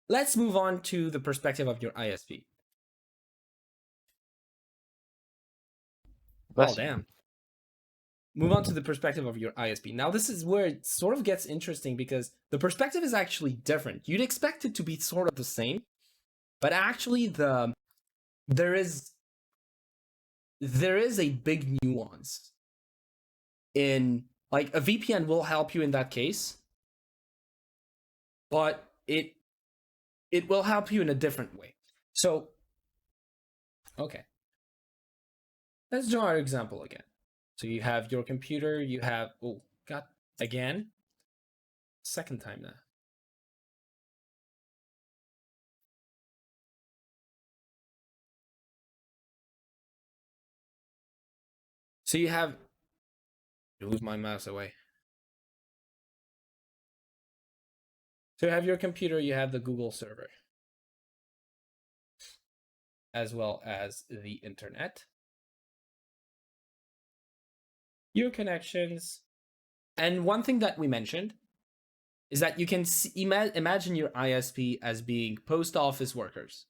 let's move on to the perspective of your ISP. Oh, damn. Move on to the perspective of your ISP. Now, this is where it sort of gets interesting because the perspective is actually different. You'd expect it to be sort of the same, but actually there is a big nuance in, like, a VPN will help you in that case, but it will help you in a different way. So, okay. Let's draw our example again. So you have your computer, you have, oh, God, again? Second time now. So you have, move my mouse away. So you have your computer, you have the Google server, as well as the internet, your connections. And one thing that we mentioned is that you can imagine your ISP as being post office workers.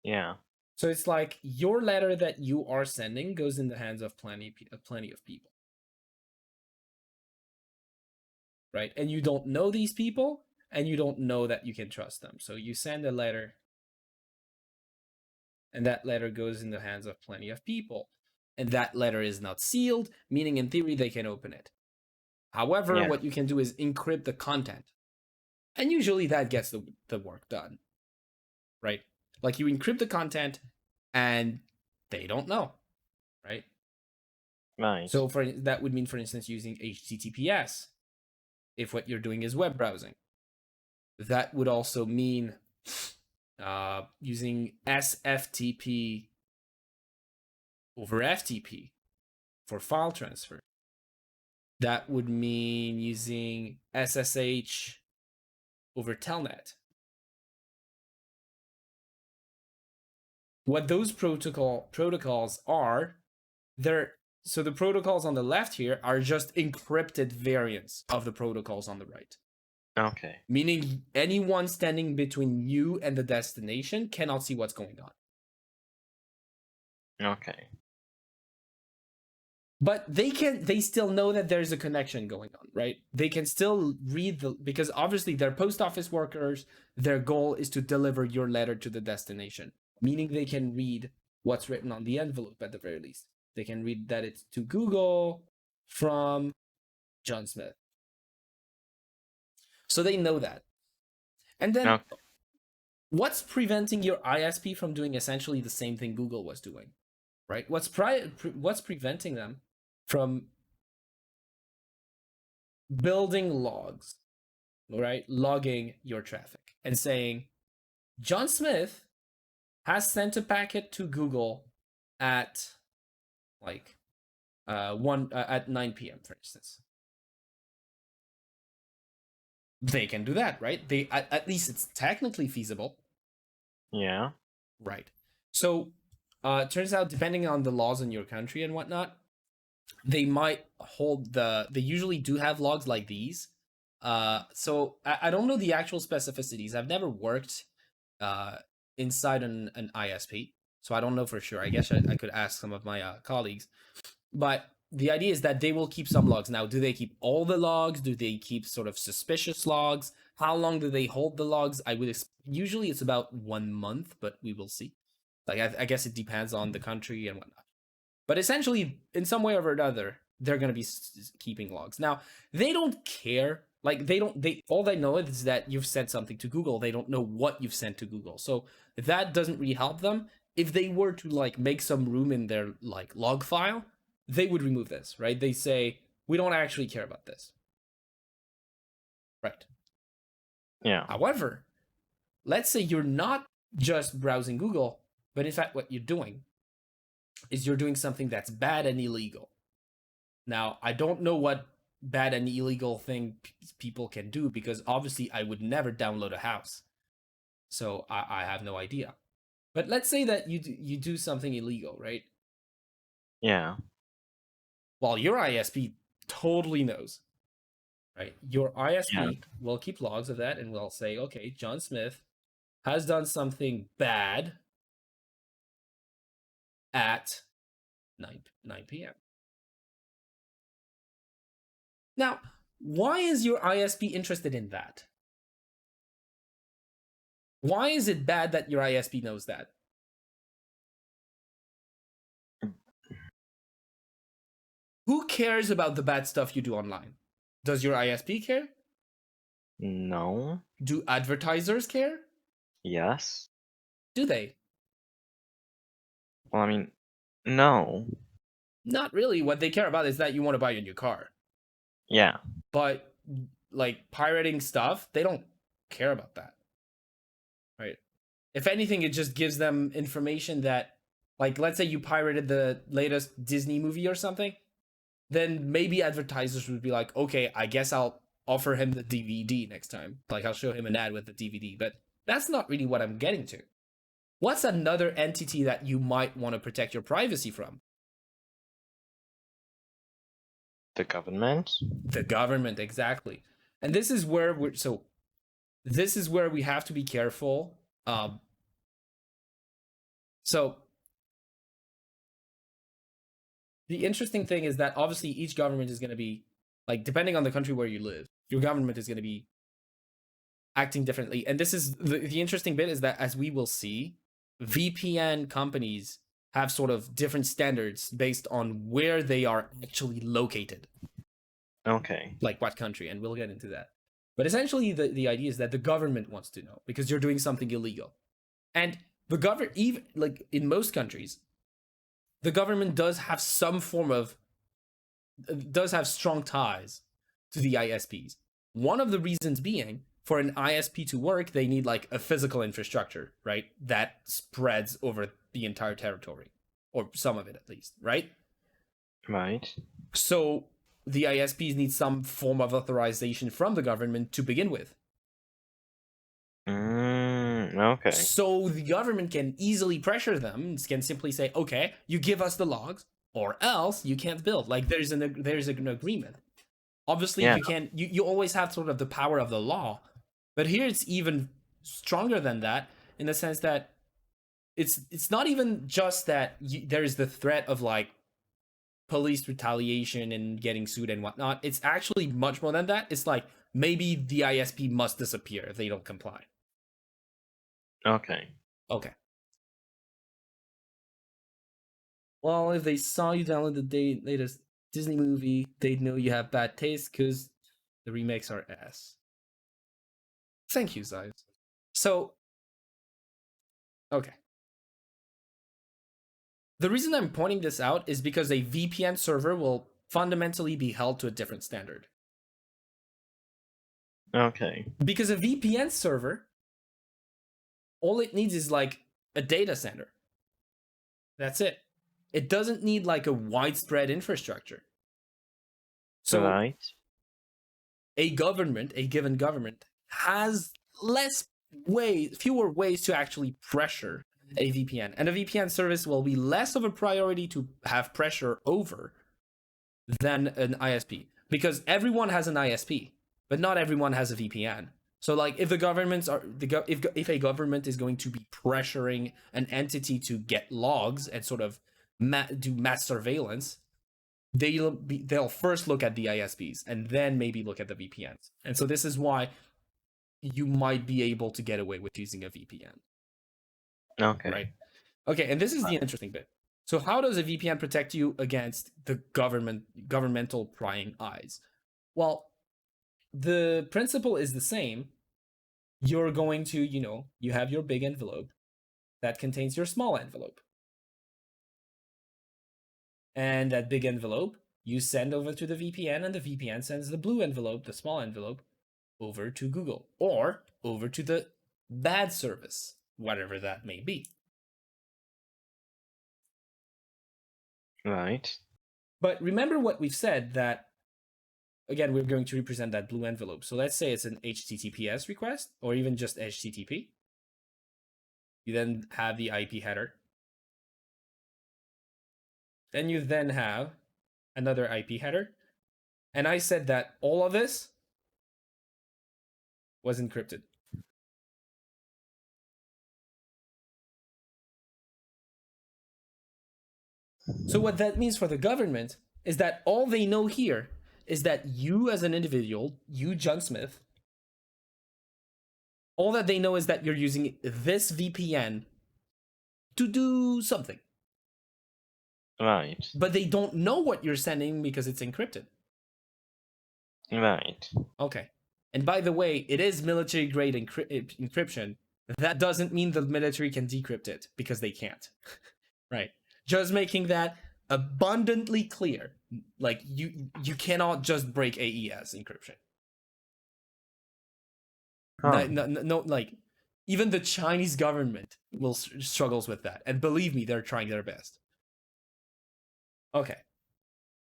Yeah. So it's like your letter that you are sending goes in the hands of plenty of people. Right? And you don't know these people, and you don't know that you can trust them. So you send a letter, and that letter goes in the hands of plenty of people. And that letter is not sealed, meaning in theory they can open it. However, what you can do is encrypt the content. And usually that gets the work done. Right? Like you encrypt the content and they don't know. Right? Right. So that would mean, for instance, using HTTPS if what you're doing is web browsing. That would also mean using SFTP over FTP for file transfer. That would mean using SSH over Telnet. What those protocols are, so the protocols on the left here are just encrypted variants of the protocols on the right. Okay. Meaning anyone standing between you and the destination cannot see what's going on. Okay. But they still know that there's a connection going on, right? They can still read because obviously they're post office workers. Their goal is to deliver your letter to the destination, meaning they can read what's written on the envelope at the very least. They can read that it's to Google from John Smith. So they know that. And then what's preventing your ISP from doing essentially the same thing Google was doing, right? What's preventing them from building logs, right? Logging your traffic and saying, John Smith has sent a packet to Google at like at 9 p.m. for instance. They can do that, right? They at least it's technically feasible. Yeah. Right. So it turns out, depending on the laws in your country and whatnot, they might hold they usually do have logs like these. So I don't know the actual specificities. I've never worked inside an ISP, so I don't know for sure. I guess I could ask some of my colleagues. But the idea is that they will keep some logs. Now, do they keep all the logs? Do they keep sort of suspicious logs? How long do they hold the logs? Usually it's about 1 month, but we will see. Like I guess it depends on the country and whatnot. But essentially, in some way or another, they're going to be keeping logs. Now, they don't care. Like all they know is that you've sent something to Google. They don't know what you've sent to Google. So that doesn't really help them. If they were to like make some room in their like log file, they would remove this, right? They say, we don't actually care about this. Right. Yeah. However, let's say you're not just browsing Google, but in fact, what you're doing is you're doing something that's bad and illegal. Now, I don't know what bad and illegal thing people can do, because obviously I would never download a house. So I have no idea. But let's say that you do something illegal, right? Yeah. Well, your ISP totally knows. right? Your Yeah. ISP will keep logs of that and will say, okay, John Smith has done something bad at 9 p.m. Now, why is your ISP interested in that? Why is it bad that your ISP knows that? Who cares about the bad stuff you do online? Does your ISP care? No. Do advertisers care? Yes. Do they? Well, I mean, no. Not really. What they care about is that you want to buy a new car. Yeah. But like pirating stuff, they don't care about that. Right? If anything, it just gives them information that, like, let's say you pirated the latest Disney movie or something, then maybe advertisers would be like, okay, I guess I'll offer him the DVD next time. Like, I'll show him an ad with the DVD. But that's not really what I'm getting to. What's another entity that you might want to protect your privacy from? The government? The government, exactly. And this is where this is where we have to be careful. So the interesting thing is that obviously each government is going to be, like, depending on the country where you live, your government is going to be acting differently. And this is the interesting bit is that, as we will see, VPN companies have sort of different standards based on where they are actually located, Okay. like what country, and we'll get into that. But essentially, the idea is that the government wants to know because you're doing something illegal. And the government, even like in most countries, the government does have some form of, does have strong ties to the ISPs. One of the reasons being, for an ISP to work, they need like a physical infrastructure, right? That spreads over the entire territory, or some of it at least, right? Right. So the ISPs need some form of authorization from the government to begin with. Okay. So the government can easily pressure them, can simply say, okay, you give us the logs, or else you can't build. Like there's an agreement. Obviously, Yeah. you always have sort of the power of the law, but here it's even stronger than that, in the sense that it's not even just that there's the threat of like police retaliation and getting sued and whatnot. It's actually much more than that. It's like maybe the ISP must disappear if they don't comply. Okay. Okay. Well, if they saw you download the latest Disney movie, they'd know you have bad taste because the remakes are ass. Thank you, Zives. So, okay. The reason I'm pointing this out is because a VPN server will fundamentally be held to a different standard. Okay. Because a VPN server, all it needs is like a data center. That's it. It doesn't need like a widespread infrastructure. So Right. a given government, has fewer ways to actually pressure a VPN. And a VPN service will be less of a priority to have pressure over than an ISP, because everyone has an ISP, but not everyone has a VPN. So like if the governments are if a government is going to be pressuring an entity to get logs and sort of do mass surveillance, they'll first look at the ISPs and then maybe look at the VPNs. And so this is why you might be able to get away with using a VPN. Okay. Right? Okay, and this is the interesting bit. So how does a VPN protect you against the governmental prying eyes? Well, the principle is the same. You're going to, you have your big envelope that contains your small envelope. And that big envelope you send over to the VPN, and the VPN sends the blue envelope, the small envelope, over to Google or over to the bad service, whatever that may be. Right. But remember what we've said, that again, we're going to represent that blue envelope. So let's say it's an HTTPS request or even just HTTP. You then have the IP header. Then you then have another IP header. And I said that all of this was encrypted. So what that means for the government is that all they know here is that you as an individual, you John Smith, all that they know is that you're using this VPN to do something. Right. But they don't know what you're sending because it's encrypted. Right. Okay. And by the way, it is military grade encryption. That doesn't mean the military can decrypt it because they can't. Right. Just making that abundantly clear. Like you cannot just break AES encryption. Huh. No, like even the Chinese government will struggles with that, and believe me, they're trying their best. Okay,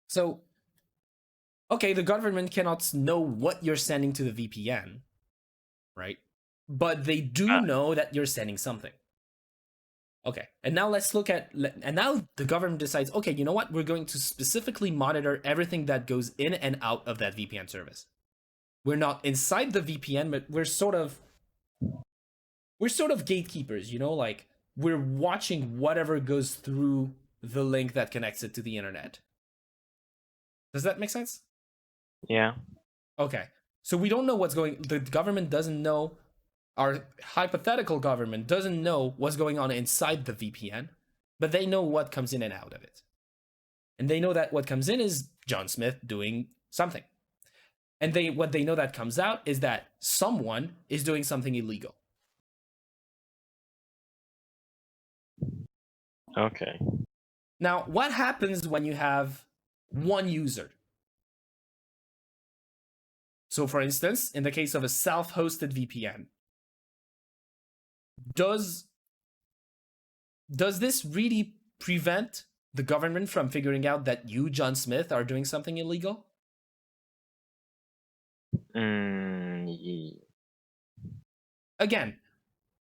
so okay, the government cannot know what you're sending to the VPN, right? But they do know that you're sending something. Okay, and now let's look at, and now the government decides, okay, you know what? We're going to specifically monitor everything that goes in and out of that VPN service. We're not inside the VPN, but we're sort of gatekeepers, you know, like we're watching whatever goes through the link that connects it to the internet. Does that make sense? Yeah. Okay. So we don't know what's going, the government doesn't know, our hypothetical government doesn't know what's going on inside the VPN, but they know what comes in and out of it. And they know that what comes in is John Smith doing something. And what they know that comes out is that someone is doing something illegal. Okay. Now, what happens when you have one user? So, for instance, in the case of a self-hosted VPN, does this really prevent the government from figuring out that you, John Smith, are doing something illegal? Yeah. Again,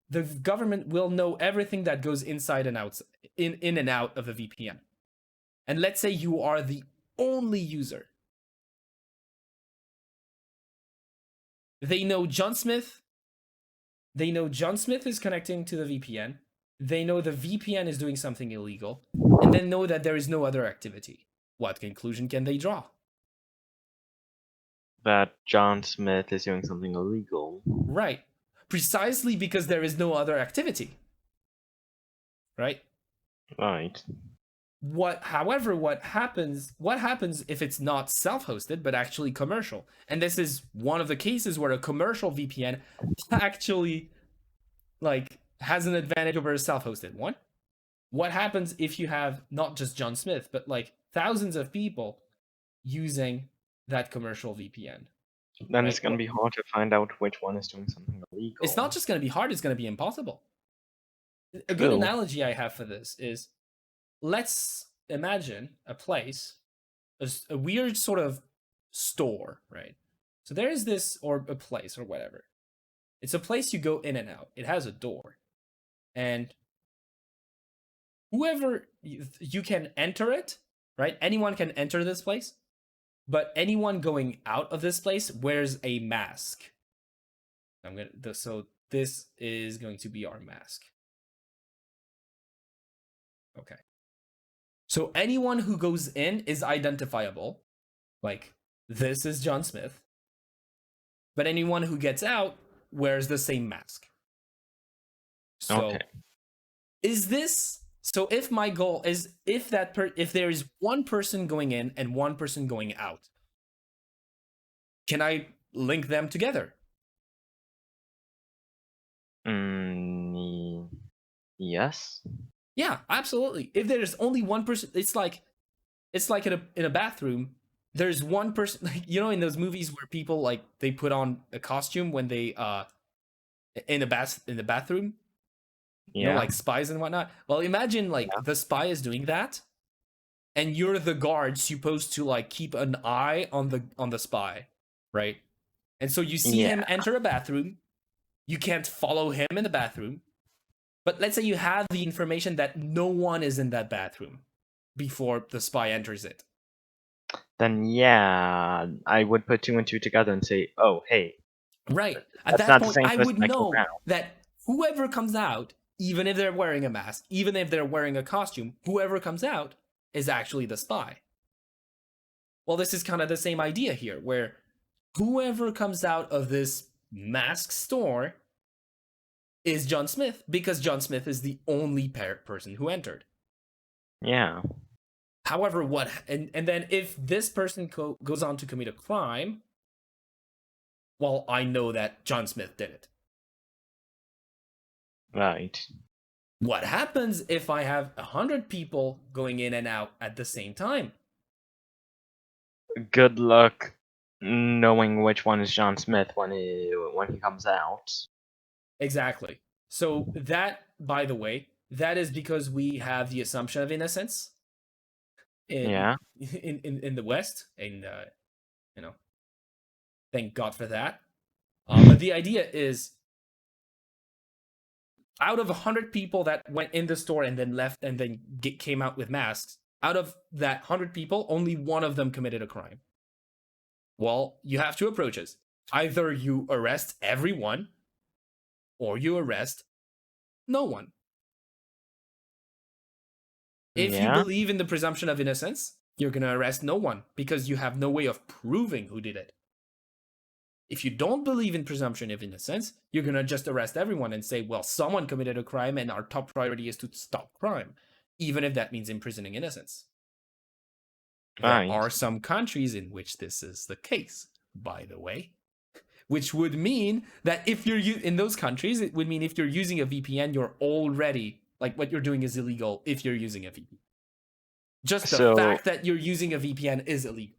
the government will know everything that goes inside and out, in and out of a VPN. And let's say you are the only user. They know John Smith. They know John Smith is connecting to the VPN. They know the VPN is doing something illegal. And then know that there is no other activity. What conclusion can they draw? That John Smith is doing something illegal. Right. Precisely because there is no other activity. Right? Right. However, what happens if it's not self-hosted but actually commercial? And this is one of the cases where a commercial VPN actually like has an advantage over a self-hosted one. What happens if you have not just John Smith but like thousands of people using that commercial VPN? Then Right? it's gonna be hard to find out which one is doing something illegal. It's not just going to be hard, it's going to be impossible. A good analogy I have for this is, let's imagine a place, a weird sort of store, right? So there is this, or a place, or whatever. It's a place you go in and out. It has a door. And whoever, you can enter it, right? Anyone can enter this place. But anyone going out of this place wears a mask. So this is going to be our mask. Okay. So anyone who goes in is identifiable. Like, this is John Smith. But anyone who gets out wears the same mask. So Okay. is this, so if my goal is, if there is one person going in and one person going out, can I link them together? Yes. Yeah, absolutely. If there's only one person, it's like in a bathroom, there's one person, like, you know, in those movies where people like they put on a costume when they in the bathroom, you know, Yeah. like spies and whatnot. Well, imagine like the spy is doing that, and you're the guard supposed to like keep an eye on the spy, right? And so you see him enter a bathroom, you can't follow him in the bathroom, but let's say you have the information that no one is in that bathroom before the spy enters it. Then yeah, I would put two and two together and say, oh hey, Right. At That's that not the point, same I as would Michael know Brown. that whoever comes out, even if they're wearing a mask, even if they're wearing a costume, whoever comes out is actually the spy. Well, this is kind of the same idea here, where whoever comes out of this mask store is John Smith, because John Smith is the only person who entered. Yeah. However, and then if this person goes on to commit a crime, well, I know that John Smith did it. Right. What happens if I have 100 people going in and out at the same time? Good luck knowing which one is John Smith when he comes out. Exactly. So that, by the way, that is because we have the assumption of innocence in Yeah. in the West, and you know, thank God for that. But the idea is, out of 100 people that went in the store and then left and then came out with masks, out of that 100 people, only one of them committed a crime. Well, you have two approaches. Either you arrest everyone or you arrest no one. If you Yeah. believe in the presumption of innocence, you're going to arrest no one because you have no way of proving who did it. If you don't believe in presumption of innocence, you're going to just arrest everyone and say, well, someone committed a crime and our top priority is to stop crime, even if that means imprisoning innocents. There Right. are some countries in which this is the case, by the way, which would mean that if you're in those countries, it would mean if you're using a VPN, you're already, like, what you're doing is illegal if you're using a VPN. Just the So fact that you're using a VPN is illegal.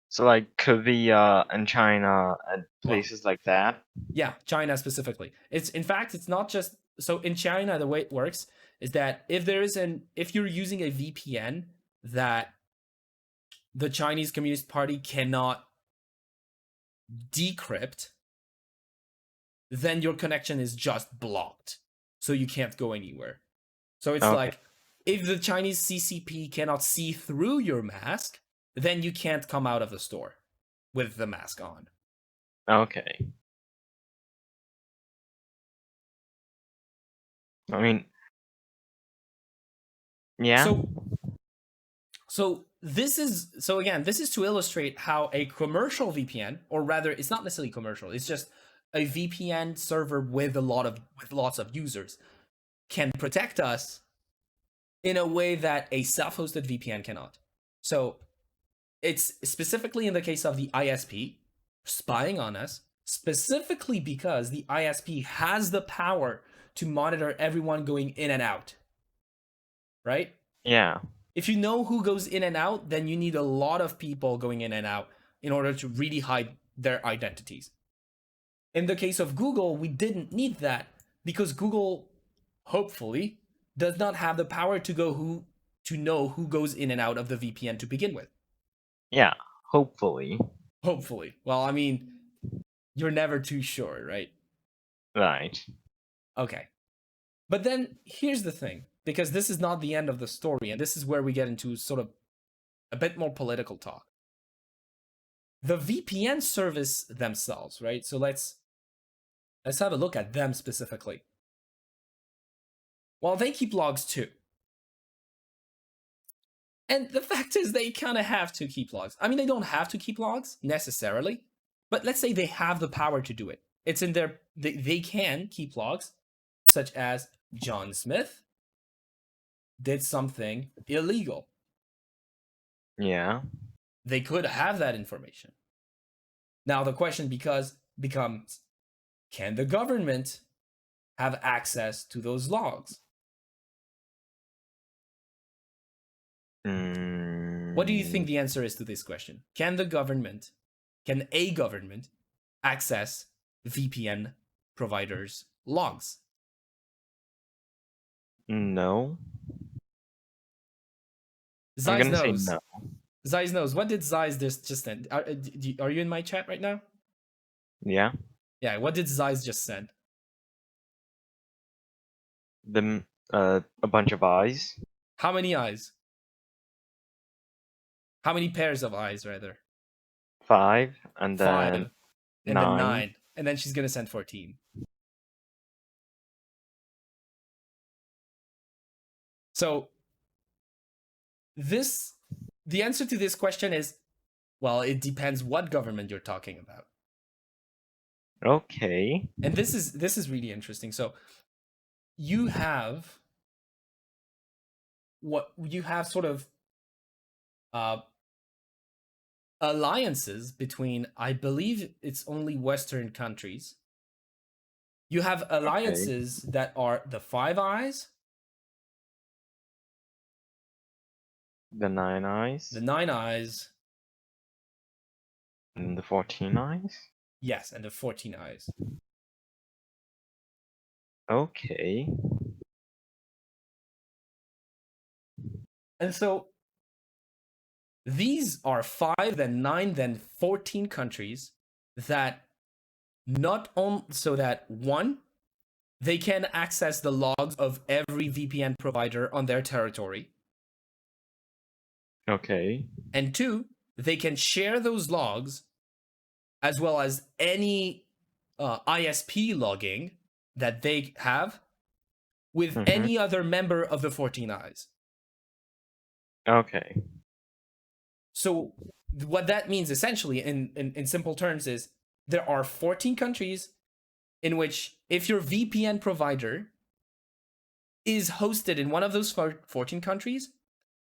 so like Korea and China and Well, places like that. yeah, China specifically. It's, in fact, it's not just, so in China, the way it works is that if you're using a VPN that the Chinese Communist Party cannot decrypt, then your connection is just blocked. So you can't go anywhere. So it's Okay. like, if the Chinese CCP cannot see through your mask, then you can't come out of the store with the mask on. Okay. I mean, yeah. So this is, so again, this is to illustrate how a commercial VPN, or rather, it's not necessarily commercial, it's just a VPN server with lots of users, can protect us in a way that a self-hosted VPN cannot. So it's specifically in the case of the ISP spying on us, specifically because the ISP has the power to monitor everyone going in and out, right? Yeah. If you know who goes in and out, then you need a lot of people going in and out in order to really hide their identities. In the case of Google, we didn't need that because Google, hopefully, does not have the power to know who goes in and out of the VPN to begin with. Yeah. Hopefully. Hopefully. Well, I mean, you're never too sure, right? Right. Okay. But then here's the thing, because this is not the end of the story, and this is where we get into sort of a bit more political talk. The VPN service themselves, right? So let's have a look at them specifically. Well, they keep logs too. And the fact is, they kind of have to keep logs. I mean, they don't have to keep logs necessarily, but let's say they have the power to do it. It's in their, they can keep logs, such as John Smith did something illegal. Yeah. They could have that information. Now, the question becomes, can the government have access to those logs? What do you think the answer is to this question? Can a government access VPN providers' logs? No. I'm Zeiss gonna say knows. no. Zeiss knows. What did Zeiss just send? Are you in my chat right now? Yeah. Yeah, what did Zeiss just send? A bunch of eyes. How many eyes? How many pairs of eyes, rather? 5 and then Five. And then 9. 9. and then she's gonna send 14. So the answer to this question is, well, it depends what government you're talking about. Okay. And this is really interesting. So you have sort of uh, alliances between, I believe it's only Western countries. You have alliances that are the Five Eyes, The 9 eyes. the Nine Eyes, And the 14 eyes. yes, and the 14 Eyes. Okay. And so these are 5, then 9, then 14 countries that not on so that one, they can access the logs of every VPN provider on their territory. Okay. And two, they can share those logs as well as any ISP logging that they have with any other member of the 14 Eyes. Okay. So what that means essentially in simple terms is there are 14 countries in which if your VPN provider is hosted in one of those 14 countries,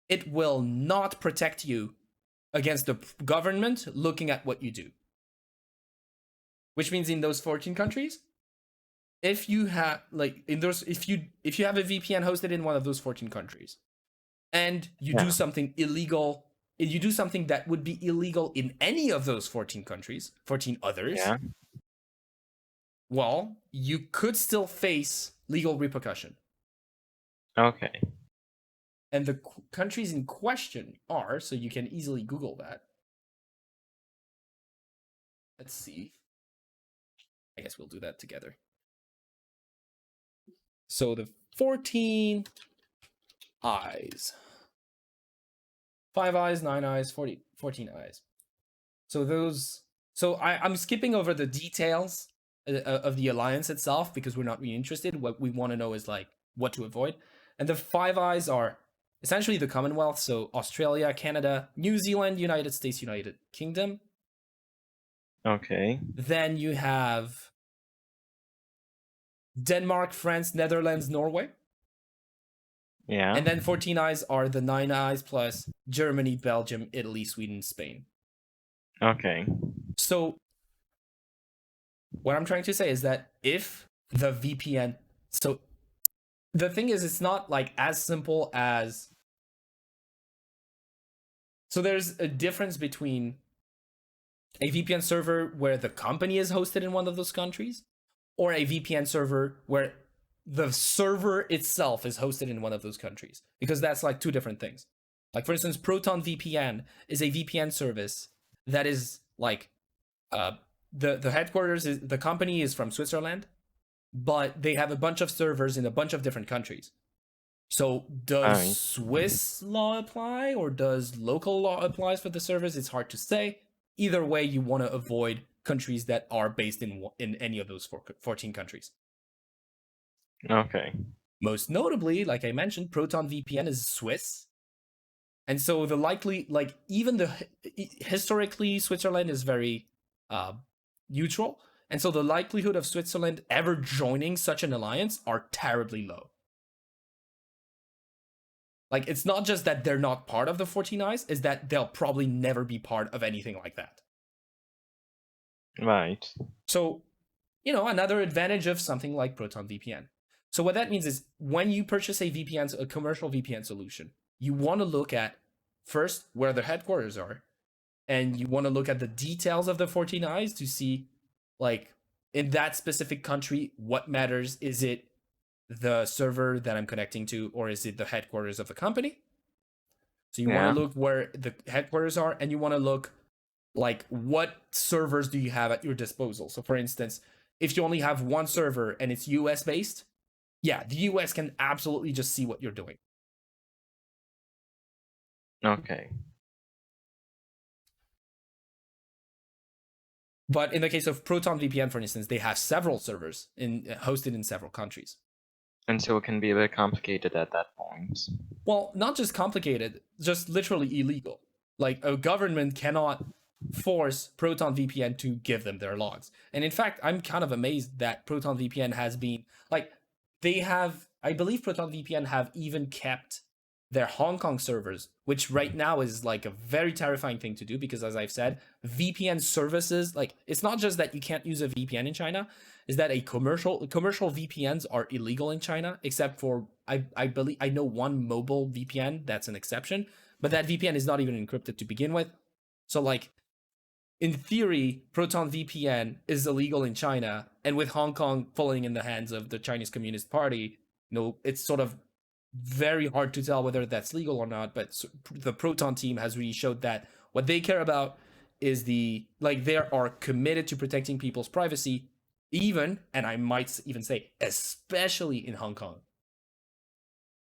it will not protect you against the government looking at what you do. Which means in those 14 countries, if you have if you have a VPN hosted in one of those 14 countries and you do something illegal, you do something that would be illegal in any of those 14 countries, 14 others, well, you could still face legal repercussion. Okay. And the countries in question are, so you can easily Google that. Let's see. I guess we'll do that together. So the 14 eyes. 5 eyes, 9 eyes, 14 eyes. So those. So I'm skipping over the details of the alliance itself because we're not really interested. What we want to know is like what to avoid. And the 5 eyes are essentially the Commonwealth. So Australia, Canada, New Zealand, United States, United Kingdom. Okay. Then you have Denmark, France, Netherlands, Norway. Yeah. And then 14 eyes are the 9 eyes plus Germany, Belgium, Italy, Sweden, Spain. Okay. So what I'm trying to say is that if the VPN, so the thing is, it's not like as simple as, so there's a difference between a VPN server where the company is hosted in one of those countries or a VPN server where the server itself is hosted in one of those countries, because that's like two different things. Like for instance, Proton VPN is a VPN service that is like the headquarters is, the company is from Switzerland, but they have a bunch of servers in a bunch of different countries. So does Swiss law apply or does local law apply for the servers? It's hard to say. Either way, you want to avoid countries that are based in any of those 14 countries. Okay. Most notably, like I mentioned, Proton VPN is Swiss. And so the likely, like even historically, Switzerland is very neutral. And so the likelihood of Switzerland ever joining such an alliance are terribly low. Like, it's not just that they're not part of the 14 Eyes, is that they'll probably never be part of anything like that. Right. So, another advantage of something like Proton VPN. So what that means is when you purchase a commercial VPN solution, you want to look at first where their headquarters are, and you want to look at the details of the 14 Eyes to see, like, in that specific country, what matters. Is it the server that I'm connecting to, or is it the headquarters of the company? So you want to look where the headquarters are, and you want to look like what servers do you have at your disposal. So for instance, if you only have one server and it's US based, yeah, the US can absolutely just see what you're doing. Okay. But in the case of Proton VPN, for instance, they have several servers hosted in several countries. And so it can be a bit complicated at that point. Well, not just complicated, just literally illegal. Like a government cannot force Proton VPN to give them their logs. And in fact, I'm kind of amazed that Proton VPN has been like they have I believe Proton VPN have even kept their Hong Kong servers, which right now is like a very terrifying thing to do because as I've said, VPN services, like it's not just that you can't use a VPN in China, is that a commercial VPNs are illegal in China, except for I believe I know one mobile VPN that's an exception, but that VPN is not even encrypted to begin with. So like in theory, Proton VPN is illegal in China, and with Hong Kong falling in the hands of the Chinese Communist Party, it's sort of very hard to tell whether that's legal or not. But the Proton team has really showed that what they care about is they are committed to protecting people's privacy, even, and I might even say, especially in Hong Kong.